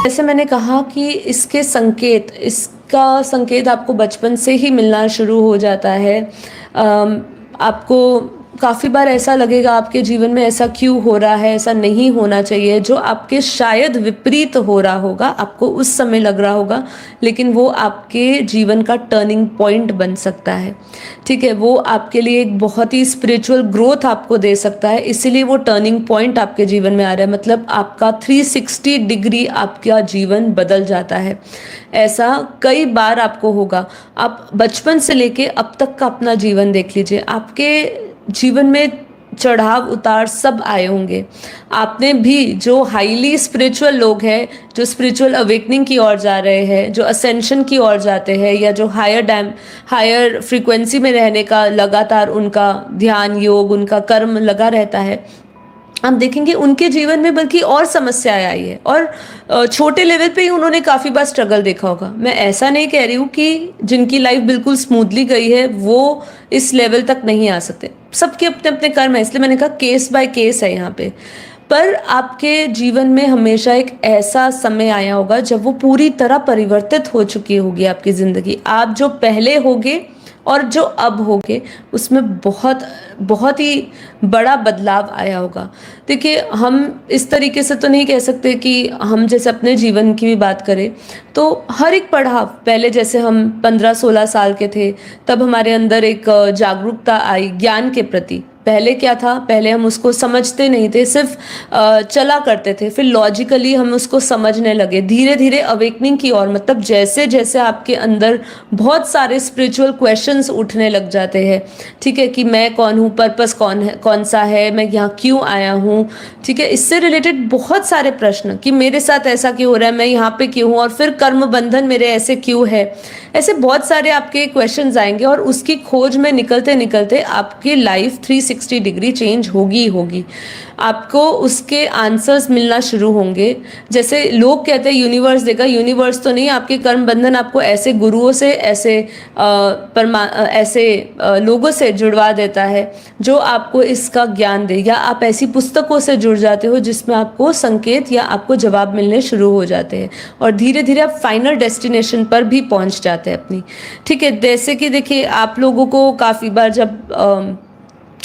जैसे मैंने कहा कि इसका संकेत आपको बचपन से ही मिलना शुरू हो जाता है। आपको काफ़ी बार ऐसा लगेगा आपके जीवन में ऐसा क्यों हो रहा है, ऐसा नहीं होना चाहिए, जो आपके शायद विपरीत हो रहा होगा, आपको उस समय लग रहा होगा, लेकिन वो आपके जीवन का टर्निंग पॉइंट बन सकता है। ठीक है, वो आपके लिए एक बहुत ही स्पिरिचुअल ग्रोथ आपको दे सकता है, इसीलिए वो टर्निंग पॉइंट आपके जीवन में आ रहा है। मतलब आपका 360 डिग्री आपका जीवन बदल जाता है। ऐसा कई बार आपको होगा। आप बचपन से लेके अब तक का अपना जीवन देख लीजिए, आपके जीवन में चढ़ाव उतार सब आए होंगे। आपने भी, जो हाईली स्पिरिचुअल लोग हैं, जो स्पिरिचुअल अवेकनिंग की ओर जा रहे हैं, जो असेंशन की ओर जाते हैं, या जो हायर फ्रीक्वेंसी में रहने का लगातार उनका ध्यान, योग, उनका कर्म लगा रहता है, आप देखेंगे उनके जीवन में बल्कि और समस्याएं आई है, और छोटे लेवल पे ही उन्होंने काफ़ी बार स्ट्रगल देखा होगा। मैं ऐसा नहीं कह रही हूँ कि जिनकी लाइफ बिल्कुल स्मूथली गई है वो इस लेवल तक नहीं आ सकते, सबके अपने अपने कर्म है, इसलिए मैंने कहा केस बाय केस है यहाँ पे। पर आपके जीवन में हमेशा एक ऐसा समय आया होगा जब वो पूरी तरह परिवर्तित हो चुकी होगी आपकी ज़िंदगी। आप जो पहले होगे और जो अब होगे, उसमें बहुत बहुत ही बड़ा बदलाव आया होगा। देखिए, हम इस तरीके से तो नहीं कह सकते कि हम जैसे अपने जीवन की भी बात करें तो हर एक पड़ाव, पहले जैसे हम 15-16 साल के थे तब हमारे अंदर एक जागरूकता आई ज्ञान के प्रति। पहले क्या था, पहले हम उसको समझते नहीं थे, सिर्फ चला करते थे, फिर लॉजिकली हम उसको समझने लगे। धीरे धीरे अवेकनिंग की ओर, मतलब जैसे जैसे आपके अंदर बहुत सारे स्पिरिचुअल क्वेश्चंस उठने लग जाते हैं, ठीक है, कि मैं कौन हूँ, पर्पस कौन सा है, मैं यहाँ क्यों आया हूँ, ठीक है, इससे रिलेटेड बहुत सारे प्रश्न कि मेरे साथ ऐसा क्यों हो रहा है, मैं यहाँ पे क्यों हूँ, और फिर कर्म बंधन मेरे ऐसे क्यों है, ऐसे बहुत सारे आपके क्वेश्चंस आएंगे, और उसकी खोज में निकलते निकलते आपकी लाइफ 360 डिग्री चेंज होगी। आपको उसके आंसर्स मिलना शुरू होंगे। जैसे लोग कहते हैं यूनिवर्स देगा, यूनिवर्स तो नहीं, आपके कर्म बंधन आपको ऐसे गुरुओं से, ऐसे लोगों से जुड़वा देता है जो आपको इसका ज्ञान दे, या आप ऐसी पुस्तकों से जुड़ जाते हो जिसमें आपको संकेत या आपको जवाब मिलने शुरू हो जाते हैं, और धीरे धीरे आप फाइनल डेस्टिनेशन पर भी पहुंच जाते हैं अपनी। ठीक है, जैसे कि देखिए, आप लोगों को काफ़ी बार जब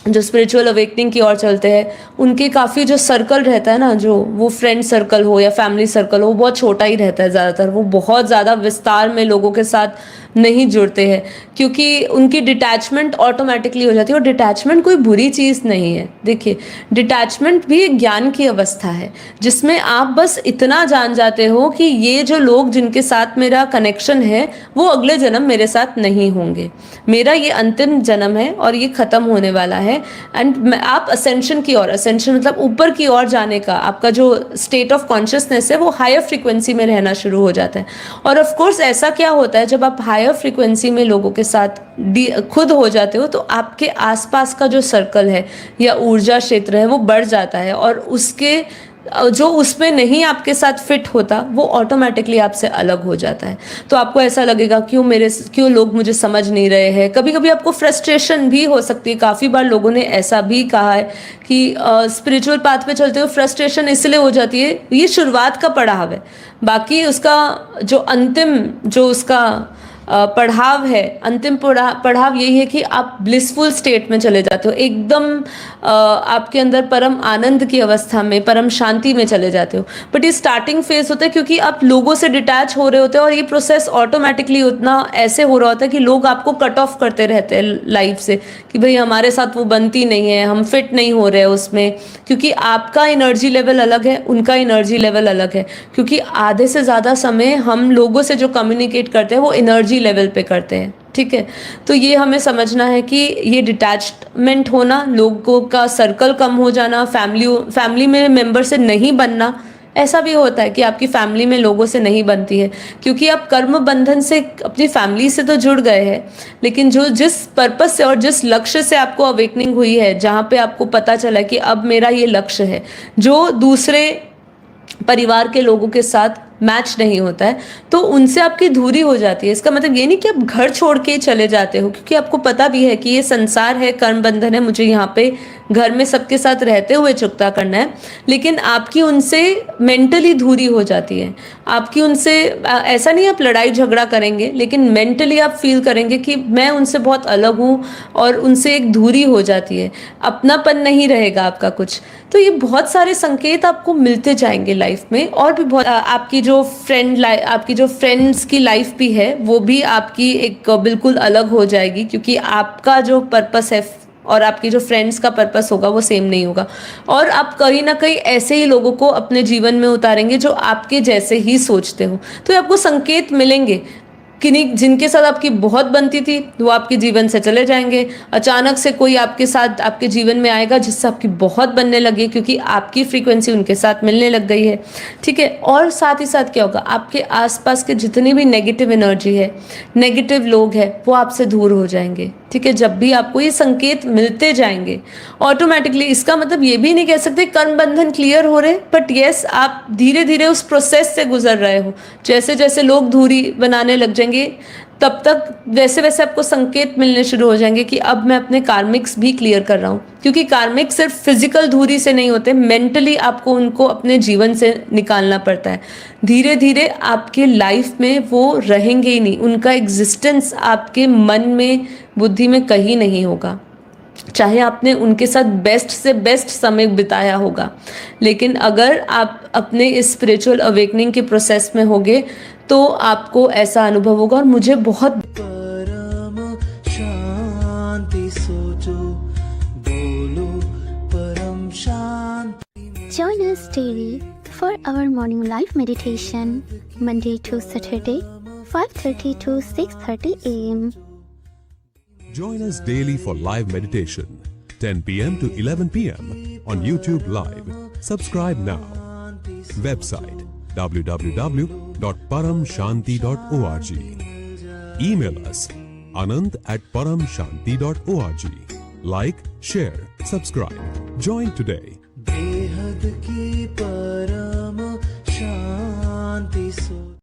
जो स्पिरिचुअल अवेकनिंग की ओर चलते हैं, उनके काफ़ी जो सर्कल रहता है ना, जो वो फ्रेंड सर्कल हो या फैमिली सर्कल हो, वो बहुत छोटा ही रहता है ज़्यादातर। वो बहुत ज़्यादा विस्तार में लोगों के साथ नहीं जुड़ते हैं, क्योंकि उनकी डिटैचमेंट ऑटोमेटिकली हो जाती है। और डिटैचमेंट कोई बुरी चीज़ नहीं है। देखिए, डिटैचमेंट भी एक ज्ञान की अवस्था है, जिसमें आप बस इतना जान जाते हो कि ये जो लोग जिनके साथ मेरा कनेक्शन है, वो अगले जन्म मेरे साथ नहीं होंगे, मेरा ये अंतिम जन्म है और ये ख़त्म होने वाला है। एंड आप असेंशन की ओर, असेंशन मतलब ऊपर की ओर जाने का, आपका जो स्टेट ऑफ कॉन्शियसनेस है वो हायर फ्रीक्वेंसी में रहना शुरू हो जाता है। और ऑफ कोर्स ऐसा क्या होता है, जब आप हायर फ्रीक्वेंसी में लोगों के साथ खुद हो जाते हो, तो आपके आसपास का जो सर्कल है या ऊर्जा क्षेत्र है वो बढ़ जाता है, और उसके जो उसमें नहीं आपके साथ फिट होता वो ऑटोमेटिकली आपसे अलग हो जाता है। तो आपको ऐसा लगेगा क्यों लोग मुझे समझ नहीं रहे हैं। कभी कभी आपको फ्रस्ट्रेशन भी हो सकती है। काफ़ी बार लोगों ने ऐसा भी कहा है कि स्पिरिचुअल पाथ पे चलते हुए फ्रस्ट्रेशन इसलिए हो जाती है, ये शुरुआत का पड़ाव है, बाकी उसका जो अंतिम जो उसका पढ़ाव है, अंतिम पढ़ाव यही है कि आप ब्लिसफुल स्टेट में चले जाते हो, एकदम आपके अंदर परम आनंद की अवस्था में, परम शांति में चले जाते हो। बट ये स्टार्टिंग फेज होता है, क्योंकि आप लोगों से डिटैच हो रहे होते हैं, और ये प्रोसेस ऑटोमेटिकली उतना ऐसे हो रहा होता है कि लोग आपको कट ऑफ करते रहते हैं लाइफ से, कि भाई हमारे साथ वो बनती नहीं है, हम फिट नहीं हो रहे उसमें, क्योंकि आपका एनर्जी लेवल अलग है, उनका एनर्जी लेवल अलग है। क्योंकि आधे से ज़्यादा समय हम लोगों से जो कम्युनिकेट करते हैं वो एनर्जी लेवल पे करते हैं। ठीक है, तो ये हमें समझना है कि ये डिटैचमेंट होना, लोगों का सर्कल कम हो जाना, फैमिली में मेंबर से नहीं बनना, ऐसा भी होता है कि आपकी फैमिली में लोगों से नहीं बनती है, क्योंकि आप कर्म बंधन से अपनी फैमिली से तो जुड़ गए हैं, लेकिन जो जिस पर्पस से और जिस लक्ष्य से आपको अवेकनिंग हुई है, जहाँ पे आपको पता चला कि अब मेरा ये लक्ष्य है, जो दूसरे परिवार के लोगों के साथ मैच नहीं होता है, तो उनसे आपकी दूरी हो जाती है। इसका मतलब ये नहीं कि आप घर छोड़ के चले जाते हो, क्योंकि आपको पता भी है कि ये संसार है, कर्म बंधन है, मुझे यहाँ पे घर में सबके साथ रहते हुए चुकता करना है, लेकिन आपकी उनसे मेंटली दूरी हो जाती है। आपकी उनसे ऐसा नहीं आप लड़ाई झगड़ा करेंगे, लेकिन मेंटली आप फील करेंगे कि मैं उनसे बहुत अलग हूँ और उनसे एक दूरी हो जाती है, अपनापन नहीं रहेगा आपका कुछ। तो ये बहुत सारे संकेत आपको मिलते जाएंगे लाइफ में। और भी बहुत आपकी जो फ्रेंड्स की लाइफ भी है वो भी आपकी एक बिल्कुल अलग हो जाएगी, क्योंकि आपका जो पर्पस है और आपके जो फ्रेंड्स का पर्पस होगा वो सेम नहीं होगा। और आप कहीं ना कहीं ऐसे ही लोगों को अपने जीवन में उतारेंगे जो आपके जैसे ही सोचते हो। तो आपको संकेत मिलेंगे, किन्हीं जिनके साथ आपकी बहुत बनती थी वो आपके जीवन से चले जाएंगे। अचानक से कोई आपके साथ आपके जीवन में आएगा जिससे आपकी बहुत बनने लगी, क्योंकि आपकी फ्रीक्वेंसी उनके साथ मिलने लग गई है, ठीक है। और साथ ही साथ क्या होगा, आपके आसपास के जितनी भी नेगेटिव एनर्जी है, नेगेटिव लोग हैं, वो आपसे दूर हो जाएंगे, ठीक है। जब भी आपको ये संकेत मिलते जाएंगे ऑटोमेटिकली, इसका मतलब ये भी नहीं कह सकते कर्म बंधन क्लियर हो रहे, बट यस आप धीरे धीरे उस प्रोसेस से गुजर रहे हो। जैसे जैसे लोग दूरी बनाने लग जाएंगे तब तक वैसे वैसे आपको संकेत मिलने शुरू हो जाएंगे कि अब मैं अपने कार्मिक्स भी क्लियर कर रहा हूँ, क्योंकि कार्मिक सिर्फ फिजिकल दूरी से नहीं होते, मेंटली आपको उनको अपने जीवन से निकालना पड़ता है। धीरे धीरे आपके लाइफ में वो रहेंगे ही नहीं, उनका एग्जिस्टेंस आपके मन में बुद्धि में कहीं नहीं होगा, चाहे आपने उनके साथ बेस्ट से बेस्ट समय बिताया होगा। लेकिन अगर आप अपने इस स्पिरिचुअल अवेकनिंग के प्रोसेस में होगे तो आपको ऐसा अनुभव होगा। और मुझे बहुत परम शांति सोचो, बोलो परम शांति। Join us daily for our morning live meditation, Monday to Saturday, 5:30 to 6:30 a.m. Join us daily for live meditation, 10 p.m. to 11 p.m. on YouTube Live. Subscribe now. Website www.paramshanti.org. Email us anant@paramshanti.org. Like, share, subscribe. Join today. बेहद की परम शांति सो